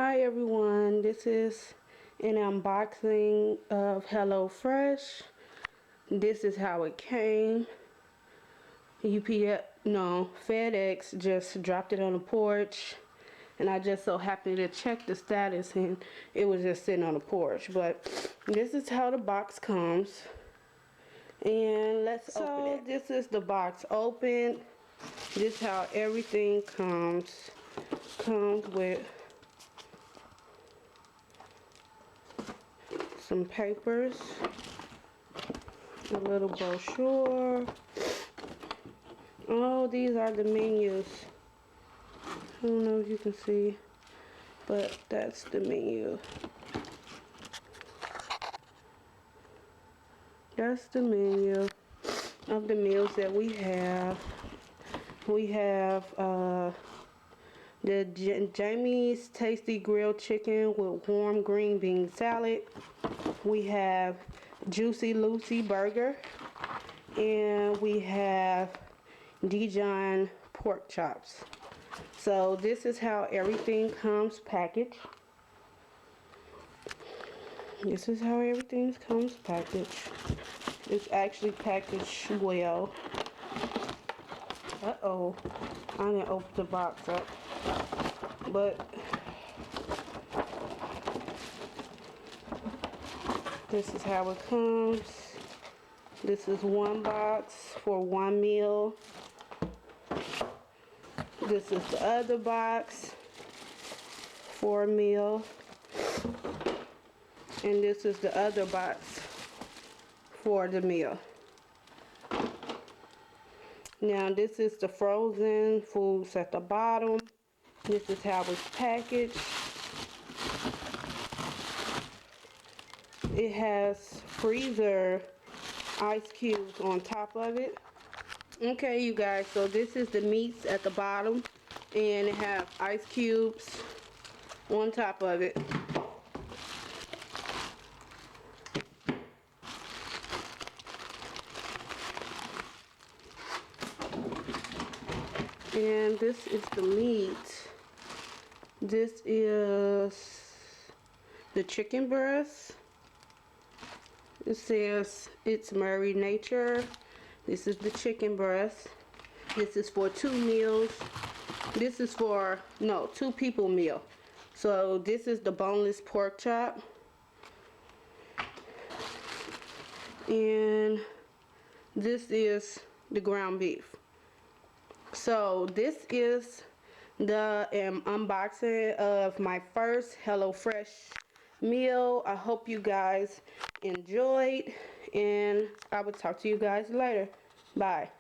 Hi everyone, this is an unboxing of HelloFresh. This is how it came. FedEx just dropped it on the porch, and I just so happened to check the status and it was just sitting on the porch. But this is how the box comes, and let's open it. This is the box open. This is how everything comes with some papers, a little brochure. Oh, these are the menus. I don't know if you can see, but that's the menu. That's the menu of the meals that we have. We have the Jamie's Tasty Grilled Chicken with warm green bean salad. We have Juicy Lucy Burger, and we have Dijon pork chops. So this is how everything comes packaged. This is how everything comes packaged. It's actually packaged well. Uh-oh, I didn't open the box up, but this is how it comes. This is one box for one meal. This is the other box for a meal. And this is the other box for the meal. Now this is the frozen foods at the bottom. This is how it's packaged. It has freezer ice cubes on top of it. Okay, you guys, so this is the meats at the bottom, and it have ice cubes on top of it. And this is the meat. This is the chicken breast. It says it's Murray Nature. This is the chicken breast. This is for 2 meals. This is for, no, 2 people meal. So this is the boneless pork chop. And this is the ground beef. So this is the unboxing of my first HelloFresh meal. I hope you guys enjoyed, and I will talk to you guys later. Bye.